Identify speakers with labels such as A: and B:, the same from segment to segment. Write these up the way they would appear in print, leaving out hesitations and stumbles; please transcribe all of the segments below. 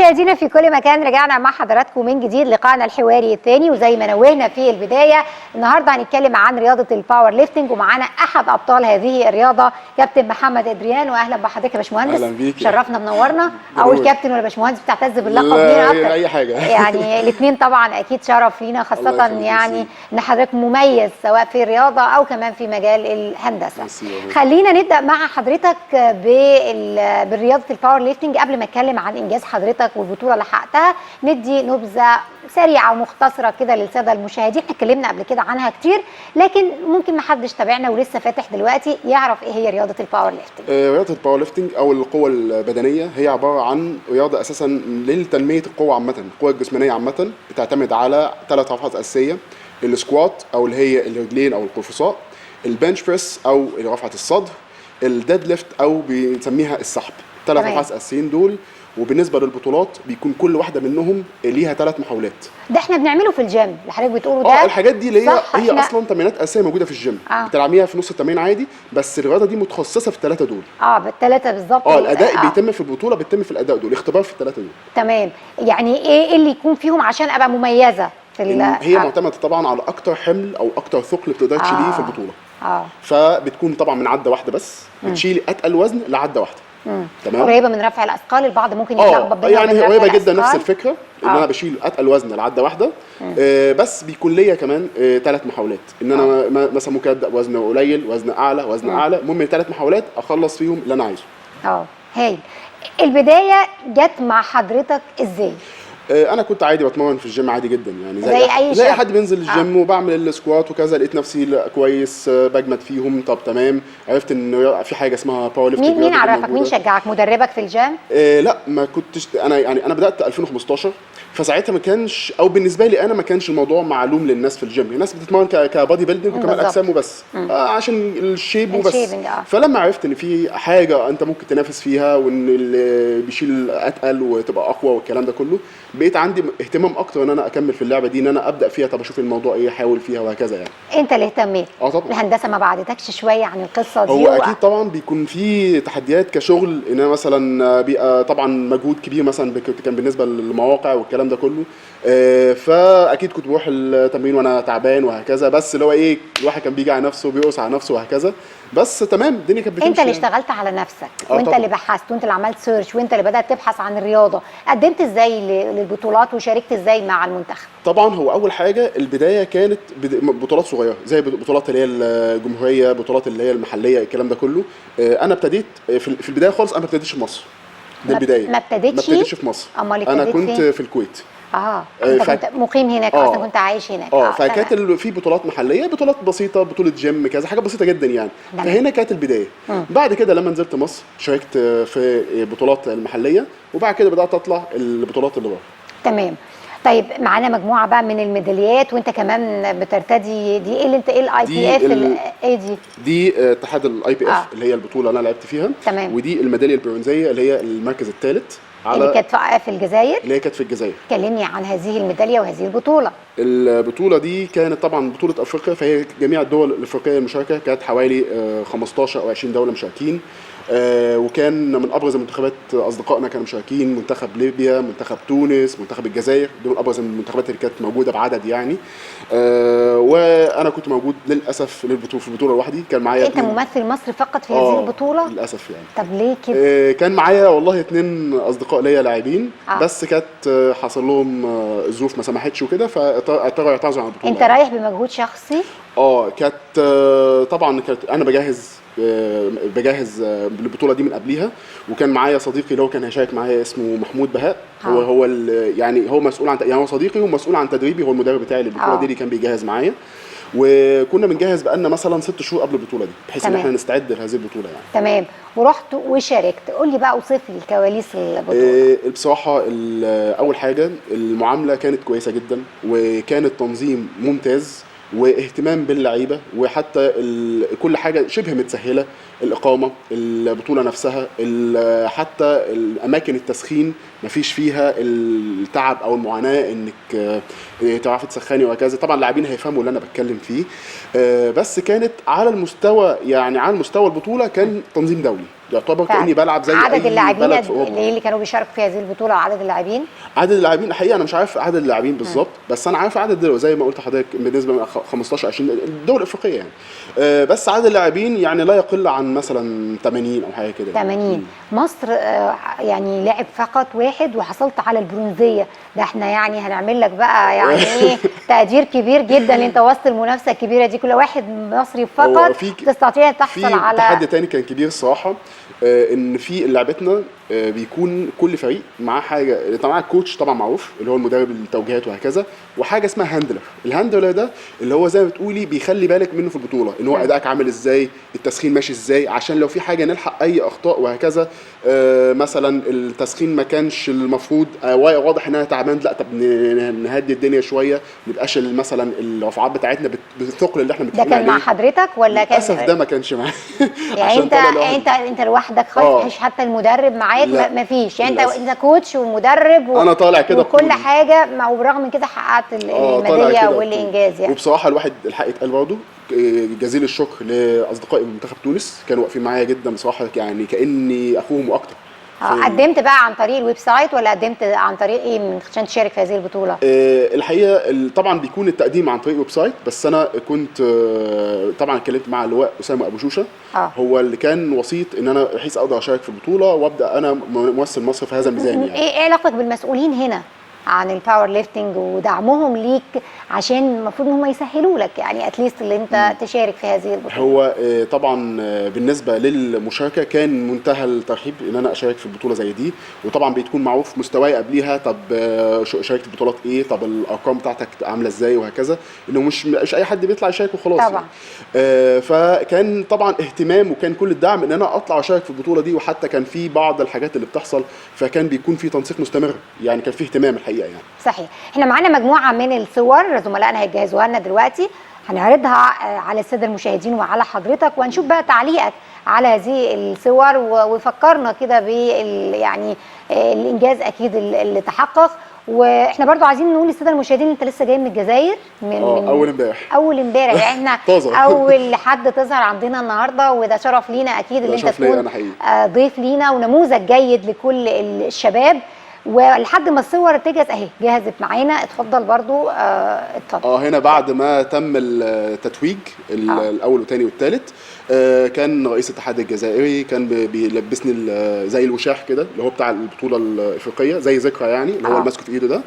A: مشاهدينا في كل مكان، رجعنا مع حضراتكم من جديد لقائنا الحواري الثاني. وزي ما نوهنا في البدايه، النهارده هنتكلم عن رياضه الباور ليفتنج، ومعانا احد ابطال هذه الرياضه كابتن محمد ادريان. واهلا بحضرتك يا باشمهندس.
B: اهلا بيك.
A: شرفنا منورنا. اول كابتن ولا باشمهندس بتعتز باللقب لينا اكتر؟
B: اي حاجه
A: يعني الاثنين طبعا اكيد شرف لينا، خاصه يعني ان حضرتك مميز سواء في الرياضه او كمان في مجال الهندسه. خلينا نبدا مع حضرتك بالرياضه الباور ليفتنج. قبل ما اتكلم عن انجاز حضرتك والبطوله اللي حققتها، ندي نبذه سريعه ومختصره كده للساده المشاهدين. احنا اتكلمنا قبل كده عنها كتير، لكن ممكن ما حدش تابعنا ولسه فاتح دلوقتي يعرف ايه هي رياضه الباور ليفتنج.
B: رياضه الباور ليفتنج او القوه البدنيه هي عباره عن رياضه اساسا لتنميه القوه عامه، القوه الجسمانيه عامه. بتعتمد على 3 رفعات اساسيه: السكوات او اللي هي الرجلين او القرفصاء، البنش بريس او رفعه الصدر، الديد ليفت او بنسميها السحب. 3 رفعات اساسيين دول. وبالنسبه للبطولات بيكون كل واحده منهم ليها 3 محاولات.
A: ده احنا بنعمله في الجيم اللي حضرتك بتقوله ده.
B: الحاجات دي اللي هي اصلا تمرينات اساسيه موجوده في الجيم. بتلعبيها في نص التمرين عادي، بس الرياضه دي متخصصه في ال3 دول.
A: بالثلاثه بالظبط.
B: الاداء بيتم في البطوله، بيتم في الاداء دول، اختبار في ال3 دول.
A: تمام. يعني ايه اللي يكون فيهم عشان ابقى مميزه في
B: هي معتمده طبعا على اكتر حمل او اكتر ثقل بتقدر تشيليه في البطوله. فبتكون طبعا من عده واحده بس، بتشيلي اتقل وزن لعده واحده.
A: تمام. قريبه من رفع الاثقال. البعض ممكن يتلخبط بينها
B: يعني قريبه جدا نفس الفكره، ان انا بشيل اتقل وزن لعده واحده. بس بيكون ليا كمان 3 محاولات، ان انا مثلا ممكن ابدا بوزن قليل، وزن اعلى، وزن اعلى. المهم 3 محاولات اخلص فيهم اللي انا عايزه.
A: هايل. البدايه جت مع حضرتك ازاي؟
B: انا كنت عادي بتمرن في الجيم عادي جدا، يعني
A: زي
B: اي حد بينزل الجيم وبعمل السكوات وكذا. لقيت نفسي كويس، بجمد فيهم. طب تمام، عرفت ان في حاجه اسمها باور ليفتنج.
A: مين عرفك؟ مين شجعك؟ مدربك في الجيم؟
B: لا، ما كنتش انا بدات 2015. فساعتها ما كانش، او بالنسبه لي انا ما كانش الموضوع معلوم للناس في الجيم. الناس بتتمرن كبادي بيلدينج وكمال اجسام وبس، عشان الشيب وبس. فلما عرفت ان في حاجه انت ممكن تنافس فيها، وان اللي بيشيل اتقل وتبقى اقوى والكلام ده كله، بقيت عندي اهتمام اكتر ان انا اكمل في اللعبه دي، ان انا ابدا فيها. طب اشوف الموضوع ايه، احاول فيها وهكذا. يعني
A: انت اللي اهتميت.
B: طبعا.
A: الهندسه ما بعدتكش شويه عن القصه دي؟
B: هو اكيد طبعا بيكون في تحديات كشغل، ان انا مثلا بيبقى طبعا مجهود كبير، مثلا كان بالنسبه للمواقع والكلام ده كله. فاكيد كنت بروح التمرين وانا تعبان وهكذا، بس اللي هو ايه، الواحد كان بيجي على نفسه وبيقص على نفسه وهكذا. بس تمام، الدنيا كانت بتمشي.
A: انت اللي اشتغلت على نفسك، وانت اللي بحثت، وانت اللي عملت سيرش، وانت اللي بدات تبحث عن الرياضه. قدمت ازاي للبطولات وشاركت ازاي مع المنتخب؟
B: طبعا هو اول حاجه البدايه كانت بطولات صغيره، زي بطولات اللي هي الجمهوريه، بطولات اللي هي المحليه، الكلام ده كله. انا ابتديت في البدايه خالص. انا ما ابتديتش في مصر. ده البدايه.
A: ما ابتديتش
B: في مصر.
A: امال
B: انا كنت في الكويت.
A: انت كنت مقيم هناك اصلا، كنت عايش هناك.
B: فكانت في بطولات محليه، بطولات بسيطه، بطوله جيم كذا حاجه بسيطه جدا يعني. فهنا كانت البدايه. بعد كده لما نزلت مصر شاركت في بطولات المحليه، وبعد كده بدات اطلع البطولات اللي بره.
A: تمام. طيب معانا مجموعه بقى من الميداليات، وانت كمان بترتدي دي ايه اللي انت الاي بي اف؟ ايه
B: دي اتحاد الاي بي اف اللي هي البطوله اللي انا لعبت فيها.
A: تمام.
B: ودي الميداليه البرونزيه اللي هي المركز الثالث
A: اللي كانت في الجزائر.
B: اللي هي كانت في الجزائر.
A: كلمني عن هذه الميداليه وهذه البطوله.
B: البطوله دي كانت طبعا بطوله افريقيا، فهي جميع الدول الافريقيه المشاركه. كانت حوالي 15 او 20 دوله مشاركين. وكان من ابرز المنتخبات اصدقائنا كانوا مشاركين: منتخب ليبيا، منتخب تونس، منتخب الجزائر. دول من ابرز المنتخبات اللي كانت موجوده بعدد يعني. وانا كنت موجود للاسف في البطوله لوحدي. كان معايا
A: انت ممثل مصر فقط في هذه البطوله؟
B: للاسف يعني.
A: طب ليه كده؟
B: كان معايا والله 2 اصدقاء ليا لاعبين. بس كانت حصل لهم ظروف ما سمحتش وكده، فاضطروا يعتذروا عن البطوله.
A: انت رايح بمجهود شخصي؟
B: كانت طبعا كانت انا بجهز البطوله دي من قبليها. وكان معايا صديقي اللي هو كان هيشارك معايا، اسمه محمود بهاء. هو يعني هو مسؤول عن، يعني هو صديقي ومسؤول عن تدريبي، هو المدرب بتاعي للبطوله دي اللي كان بيجهز معايا. وكنا بنجهز بقالنا مثلا 6 شهور قبل البطوله دي، بحيث ان احنا نستعد لهذه البطوله يعني.
A: تمام. ورحت وشاركت. قول لي بقى، اوصف لي الكواليس البطوله.
B: بصراحه اول حاجه المعامله كانت كويسه جدا، وكان التنظيم ممتاز، واهتمام باللعيبه، وحتى كل حاجه شبه متسهله. الاقامه، البطوله نفسها، حتى الاماكن التسخين مفيش فيها التعب او المعاناه انك تعرفي تسخني وهكذا. طبعا اللاعبين هيفهموا اللي انا بتكلم فيه. بس كانت على المستوى، يعني على مستوى البطوله كان تنظيم دولي. يعتبر كاني بلعب زي
A: عدد
B: اي
A: اللاعبين
B: بلد في اوروبا.
A: اللي كانوا بيشاركوا في هذه البطوله وعدد اللاعبين؟
B: عدد اللاعبين الحقيقه انا مش عارف عدد اللاعبين بالظبط، بس انا عارف عدد زي ما قلت لحضرتك بالنسبه 15 20 الدول الافريقيه يعني. بس عدد اللاعبين يعني لا يقل عن مثلا 80 او حاجه كده.
A: 80. مصر يعني لعب فقط واحد وحصلت على البرونزيه، ده احنا يعني هنعمل لك بقى يعني ايه تقدير كبير جدا ان انت وسط المنافسه الكبيره دي، كل واحد مصري فقط تستطيع تحصل على.
B: في تحدي تاني كان كبير الصراحه، ان في لعبتنا بيكون كل فريق معاه حاجه، طبعا الكوتش طبعا معروف اللي هو المدرب التوجيهات وهكذا، وحاجه اسمها هاندلر. الهاندلر ده اللي هو زي ما بتقولي بيخلي بالك منه في البطوله، ان هو ادائك عامل ازاي، التسخين ماشي ازاي، عشان لو في حاجه نلحق اي اخطاء وهكذا. مثلا التسخين ما كانش المفروض واضح انها تعبان، لا طب نهدي الدنيا شويه، ما نبقاش مثلا الرفعات بتاعتنا بالثقل اللي احنا متفقين عليه.
A: ده كان مع حضرتك ولا كان؟
B: للاسف ده ما كانش معايا.
A: يعني انت لوحدك خالص، مفيش حتى المدرب معاك؟ مفيش يعني انت كوتش ومدرب
B: انا طالع كده
A: وكل حاجه، وبرغم من كده حققت الميداليه والانجاز يعني.
B: وبصراحه الواحد الحق يتقال برضه جزيل الشكر لاصدقائي من منتخب تونس، كانوا واقفين معايا جدا بصراحه، يعني كاني اخوهم واكتر.
A: قدمت بقى عن طريق الويب سايت ولا قدمت عن طريق ايه عشان تشارك في هذه البطوله؟
B: الحقيقه طبعا بيكون التقديم عن طريق الويب سايت، بس انا كنت طبعا اتكلمت مع اللواء اسامه ابو شوشه، هو اللي كان وسيط ان انا بحيث اقدر اشارك في البطوله وابدا انا ممثل مصر في هذا الميزان. يعني
A: ايه علاقتك بالمسؤولين هنا عن الباور ليفتنج ودعمهم ليك، عشان المفروض ان هم يسهلوا لك يعني اتليست اللي انت تشارك في هذه البطوله؟
B: هو طبعا بالنسبه للمشاركه كان منتهى الترحيب ان انا اشارك في البطوله زي دي، وطبعا بيكون معروف مستواي قبليها، طب شاركت بطولات ايه، طب الارقام بتاعتك عامله ازاي وهكذا، انه مش اي حد بيطلع يشارك وخلاص
A: طبعا
B: يعني. فكان طبعا اهتمام وكان كل الدعم ان انا اطلع اشارك في البطوله دي، وحتى كان في بعض الحاجات اللي بتحصل فكان بيكون في تنسيق مستمر، يعني كان في اهتمام الحقيقه يعني.
A: صحيح. احنا معانا مجموعه من الصور زملائنا هيجهزوها لنا دلوقتي، هنعرضها على الساده المشاهدين وعلى حضرتك، وهنشوف بقى تعليقك على هذه الصور، وفكرنا كده يعني الانجاز اكيد اللي تحقق. واحنا برضو عايزين نقول للساده المشاهدين انت لسه جاي من الجزائر من اول امبارح يعني احنا اول حد تظهر عندنا النهارده، وده شرف لينا اكيد ان انت تكون ضيف لينا ونموذج جيد لكل الشباب. ولحد ما الصور تجهز اهي جهزت معانا، اتفضل برضو اتفضل.
B: هنا بعد ما تم التتويج الاول والثاني والثالث، كان رئيس الاتحاد الجزائري كان بيلبسني زي الوشاح كده اللي هو بتاع البطوله الافريقيه، زي ذكرى يعني اللي هو اللي ماسكه في ايده ده،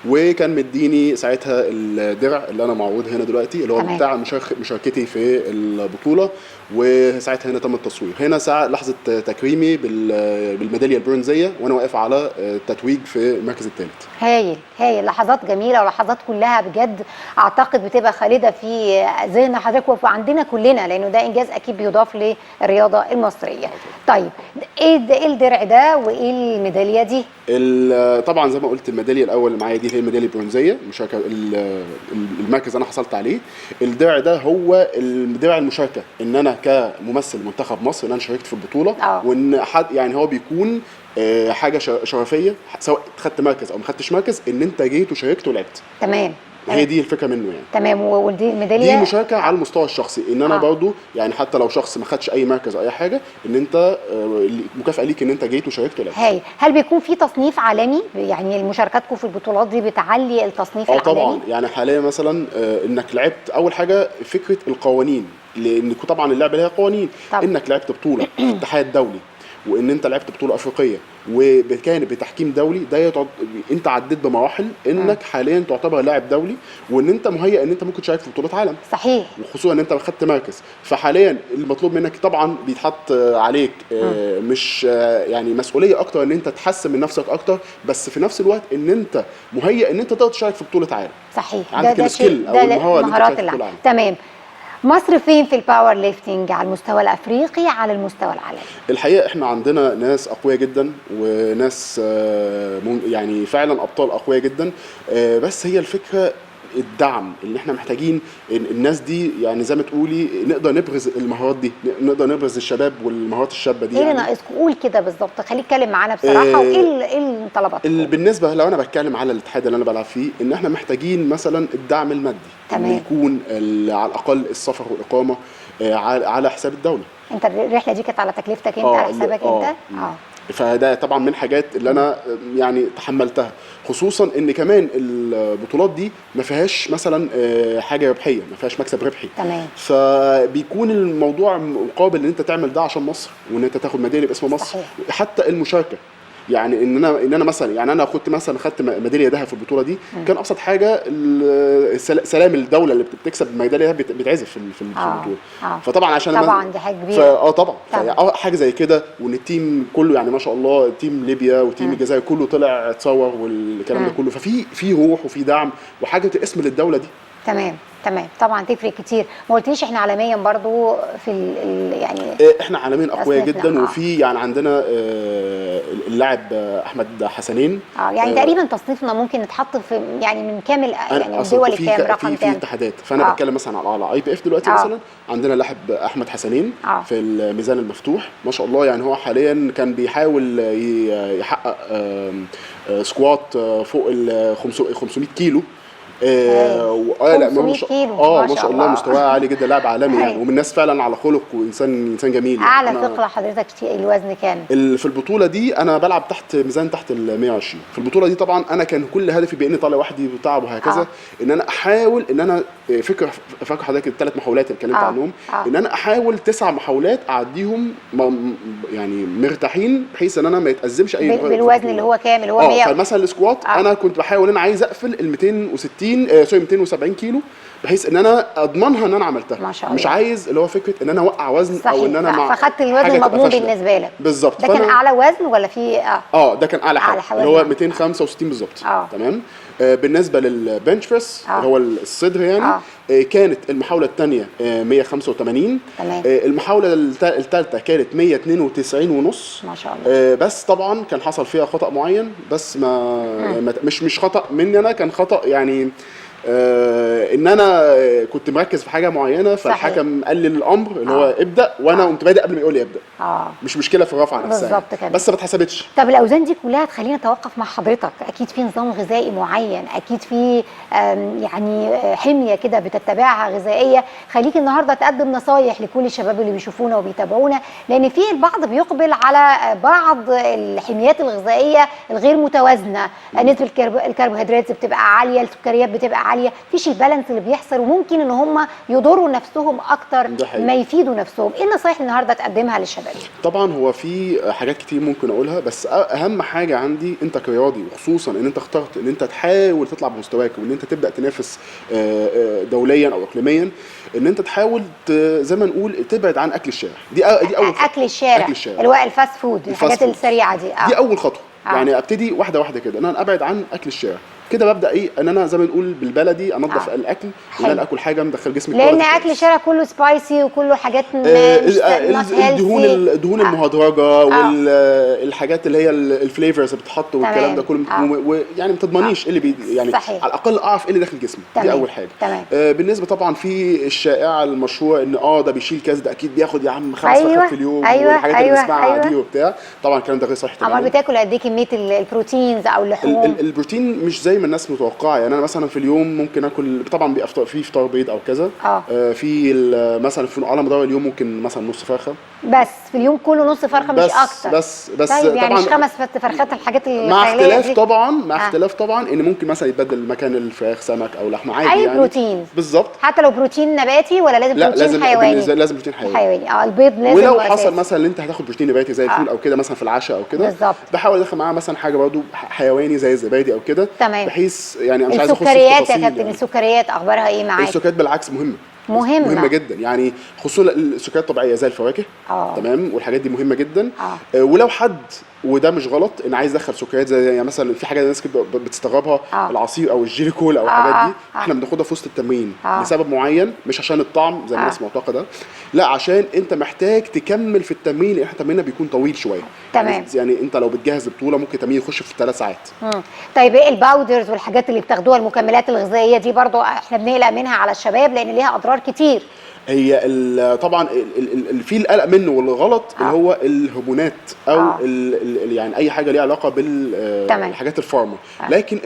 B: وكان مديني ساعتها الدرع اللي انا معروض هنا دلوقتي اللي هو بتاع مشاركتي في البطوله، وساعتها هنا تم التصوير. هنا ساعه لحظه تكريمي بالميداليه البرونزيه وانا واقف على التتويج في المركز الثالث.
A: هايل لحظات جميله، ولحظات كلها بجد اعتقد بتبقى خالده في ذهن حضرتك وفي عندنا كلنا، لانه ده انجاز اكيد بيضاف للرياضه المصريه. طيب ايه الدرع ده وايه الميداليه دي؟
B: طبعا زي ما قلت الميداليه الاول اللي معايا دي هي الميداليه البرونزيه، مشاركه المركز انا حصلت عليه. الدرع ده هو الدرع المشاركه، ان انا كممثل منتخب مصر ان انا شاركت في البطوله، وان حد يعني هو بيكون حاجه شرفيه سواء خدت مركز او ما خدتش مركز، ان انت جيت وشاركت ولعبت.
A: تمام.
B: هي دي الفكره منه يعني.
A: تمام. ودي الميداليه
B: دي مشاركه على المستوى الشخصي، ان انا برضو يعني حتى لو شخص ما خدش اي مركز او اي حاجه، ان انت مكافاه ليك ان انت جيت وشاركت ولعبت.
A: هل بيكون في تصنيف عالمي؟ يعني مشاركاتكم في البطولات دي بتعلي التصنيف العالمي؟
B: طبعا. يعني حاليا مثلا انك لعبت اول حاجه فكره القوانين، لان طبعا اللعبه ليها قوانين. انك لعبت بطوله في الاتحاد الدولي، وان انت لعبت بطوله افريقيه وكان بتحكيم دولي، ده انت عديت بمراحل انك حاليا تعتبر لاعب دولي، وان انت مهيئ ان انت ممكن تشارك في بطولات عالم.
A: صحيح.
B: وخصوصا ان انت خدت مركز، فحاليا المطلوب منك طبعا بيتحط عليك مش يعني مسؤوليه اكتر ان انت تحسن من نفسك اكتر، بس في نفس الوقت ان انت مهيئ ان انت تقدر تشارك في بطوله عالم.
A: صحيح.
B: عندك السكيل او المهاره اللي انت تشارك في بطوله عالم.
A: تمام. مصر فين في الباور ليفتنج على المستوى الافريقي على المستوى العالمي؟
B: الحقيقه احنا عندنا ناس اقوياء جدا، وناس يعني فعلا ابطال اقوياء جدا، بس هي الفكره الدعم اللي احنا محتاجين. الناس دي يعني زي ما تقولي نقدر نبرز المهارات دي، نقدر نبرز الشباب والمهارات الشابه دي.
A: ايه اللي ناقصكم؟ قول كده بالظبط، خليك اتكلم معانا بصراحه. وايه الطلبات؟
B: بالنسبه لو انا بتكلم على الاتحاد اللي انا بلعب فيه، ان احنا محتاجين مثلا الدعم المادي،
A: تمام،
B: يكون على الاقل السفر والاقامه على حساب الدوله.
A: انت الرحله دي كانت على تكلفتك انت، على حسابك انت؟
B: فده طبعا من حاجات اللي انا يعني تحملتها، خصوصا ان كمان البطولات دي ما فيهاش مثلا حاجه ربحيه، ما فيهاش مكسب ربحي.
A: تمام.
B: فبيكون الموضوع مقابل ان انت تعمل ده عشان مصر، وان انت تاخد ميداليه باسم مصر.
A: صحيح.
B: حتى المشاركه، يعني ان انا مثلا، يعني انا كنت مثلا خدت ميداليه ذهب في البطوله دي، كان ابسط حاجه سلام الدوله اللي بتكسب الميداليه بتعزف في البطوله.
A: فطبعا عشان طبعا دي حاجه كبيره.
B: طبعا حاجه زي كده، وان التيم كله يعني ما شاء الله، تيم ليبيا وتيم الجزائر كله طلع اتصور والكلام ده كله، ففي روح وفي دعم وحاجه اسم للدوله دي.
A: تمام طبعا تفرق كتير. ما قلتليش احنا عالميا برضو في يعني
B: احنا عالميا اقوياء جدا. وفي يعني عندنا اللاعب احمد حسنين،
A: يعني تقريبا تصنيفنا ممكن نتحط في يعني من كامل يعني الدول الكام، رقم
B: في اتحادات. فانا بتكلم مثلا على اي بي اف دلوقتي. مثلا عندنا لاعب احمد حسنين في الميزان المفتوح، ما شاء الله. يعني هو حاليا كان بيحاول يحقق سكوات فوق ال 500 كيلو.
A: لا ما
B: شاء الله مستواه عالي جدا، لاعب عالمي يعني، ومن الناس فعلا على خلق، وانسان جميل.
A: اعلى ثقه حضرتك الوزن كان
B: في البطوله دي؟ انا بلعب تحت ميزان تحت ال 120. في البطوله دي طبعا انا كان كل هدفي باني طالع وحدي وتعب وهكذا، ان انا احاول ان انا فاكر حضرتك ال3 محاولات اللي اتكلمت عنهم، ان انا احاول 9 محاولات اعديهم يعني مرتاحين، بحيث ان انا ما يتازمش اي
A: بالوزن اللي هو كام، اللي هو 100.
B: فمثلا السكوات انا كنت بحاول ان انا عايز اقفل ال 270 كيلو، بحيث ان انا اضمنها ان انا عملتها.
A: ما شاء الله.
B: مش عايز اللي هو فكره ان انا اوقع وزن،
A: صحيح.
B: او ان انا
A: فخدت الوزن المضمون بالنسبه لك.
B: بالظبط.
A: ده كان اعلى وزن ولا في
B: ده كان اعلى حاجه، اللي هو 265 بالظبط. تمام. بالنسبه للبنش بريس اللي هو الصدر يعني، كانت المحاوله الثانيه 185.
A: تمام.
B: المحاوله الثالثه كانت 192 ونص.
A: ما شاء الله.
B: بس طبعا كان حصل فيها خطا معين، بس مش خطا مني انا، كان خطا يعني ان انا كنت مركز في حاجه معينه، فالحكم قال لي الامر اللي هو ابدا، وانا قمت بادئ قبل ما يقول لي ابدا. مش مشكله في الرفعه نفسها
A: بالظبط كده،
B: بس ما اتحسبتش.
A: طب الاوزان دي كلها تخلينا نتوقف مع حضرتك. اكيد في نظام غذائي معين، اكيد في يعني حميه كده بتتبعها غذائيه. خليك النهارده تقدم نصايح لكل الشباب اللي بيشوفونا وبيتابعونا، لان في البعض بيقبل على بعض الحميات الغذائيه الغير متوازنه. نسبه الكربوهيدرات بتبقى عاليه، السكريات بتبقى عاليه، فيش البالانس اللي بيحصل، وممكن ان هم يضروا نفسهم اكتر ما يفيدوا نفسهم. ايه النصايح النهارده تقدمها للشباب؟
B: طبعا هو في حاجات كتير ممكن اقولها، بس اهم حاجه عندي انت كرياضي، وخصوصا ان انت اخترت ان انت تحاول تطلع بمستواك، وان انت تبدا تنافس دوليا او اقليميا، ان انت تحاول زي ما نقول تبعد عن اكل الشارع. دي اول خطوه.
A: اكل الشارع اللي هو الفاست فود، الحاجات السريعه دي.
B: دي اول خطوه. يعني ابتدي واحده واحده كده، ان انا ابعد عن اكل الشارع. كده ببدا ان انا زي ما نقول بالبلدي انظف الاكل، وان انا اكل حاجه مدخل جسمي،
A: لان اكل الشارع كله سبايسي وكله حاجات
B: الدهون المهدرجه والحاجات اللي هي الفليفرز اللي بتتحط والكلام ده كله، ويعني ما تضمنيش ايه اللي يعني صحيح. على الاقل اعرف ايه اللي داخل جسمي. دي اول حاجه. بالنسبه طبعا في الشائعه المشهوره ان ده بيشيل كذا، ده اكيد بياخد يا عم 5 فخات في اليوم، والحاجات اللي بنسمعها دي وبتاع. طبعا الكلام ده غير صحيح تماما.
A: بتاكل قد ايه كميه البروتينز او اللحوم؟
B: البروتين مش زي ما الناس متوقعه. يعني انا مثلا في اليوم ممكن اكل، طبعا بيبقى في فطار بيض او كذا. في مثلا على مدار اليوم ممكن مثلا نص فرخه
A: بس في اليوم كله، نص فرخه مش اكتر.
B: بس
A: طيب يعني مش 5 فرخات الحاجات الخياليه
B: مع اختلاف طبعا اختلاف طبعا ان ممكن مثلا يتبدل مكان الفراخ سمك او لحمه عادي.
A: اي
B: يعني
A: بروتين
B: بالظبط.
A: حتى لو بروتين نباتي ولا لازم بروتين حيواني؟
B: لازم بروتين حيواني.
A: البيض لازم.
B: ولو حصل مثلا ان انت هتاخد بروتين نباتي زي الفول او كده مثلا في العشاء او كده،
A: بالظبط،
B: بحاول ادخل معاه مثلا حاجه برضه حيواني زي الزبادي او كده، بحيث يعني انا مش عايز اخش في
A: السكريات. يا كابتن السكريات اخبارها ايه معاك؟
B: السكريات بالعكس مهمه جدا، يعني خصوصا السكريات الطبيعيه زي الفواكه. تمام. والحاجات دي مهمه جدا. ولو حد، وده مش غلط، ان عايز يدخل سكريات زي يعني مثلا في حاجه الناس بتستغربها، العصير او الجيلي كولا او الحاجات دي، احنا بناخدها في وسط التمرين لسبب معين، مش عشان الطعم زي ما الناس معتقده، لا عشان انت محتاج تكمل في التمرين، لان احنا تمريننا بيكون طويل شويه.
A: تمام.
B: يعني انت لو بتجهز لبطوله ممكن تمرين يخش في 3 ساعات.
A: طيب ايه الباودرز والحاجات اللي بتاخدوها، المكملات الغذائيه دي برضو احنا بنقلق منها على الشباب لان ليها اضرار كتير؟
B: هي طبعا في القلق منه والغلط اللي هو الهرمونات او يعني اي حاجه ليها علاقه بالحاجات الفارما. لكن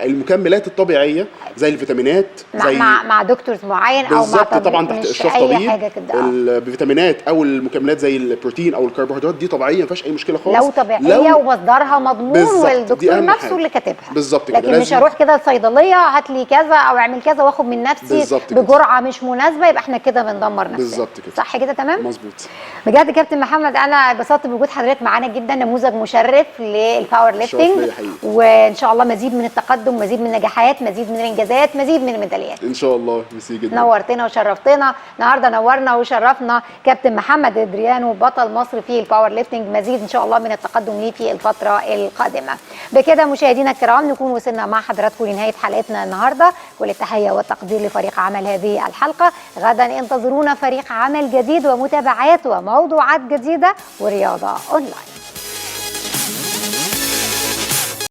B: المكملات الطبيعيه زي الفيتامينات زي
A: مع دكتور معين او مع طبيب،
B: طبعا تحت اشراف طبيب. الفيتامينات او المكملات زي البروتين او الكربوهيدرات دي طبيعيه ما فيهاش اي مشكله خالص
A: لو طبيعيه ومصدرها مضمون والدكتور نفسه اللي كاتبها.
B: بالظبط كده.
A: لكن مش هروح كده الصيدليه هات لي كذا او اعمل كذا واخد من نفسي بجرعه مش مناسبه، يبقى احنا كده بندمر نفسنا.
B: بالظبط كده.
A: صح كده تمام؟
B: مظبوط.
A: بجد كابتن محمد انا اتبسطت بوجود حضرتك معانا جدا، نموذج مشرف للباور ليفتنج، وان شاء الله مزيد من التقدم، مزيد من النجاحات، مزيد من الانجازات، مزيد من الميداليات
B: ان شاء الله. ميرسي جدا.
A: نورتنا وشرفتنا النهارده، نورنا وشرفنا كابتن محمد ادريانو بطل مصر في الباور ليفتنج. مزيد ان شاء الله من التقدم ليه في الفتره القادمه. بكده مشاهدينا الكرام نكون وصلنا مع حضراتكم لنهايه حلقتنا النهارده. كل التحيه والتقدير لفريق عمل هذه الحلقه. غدا انتظرونا فريق عمل جديد ومتابعات وموضوعات جديده ورياضه اونلاين.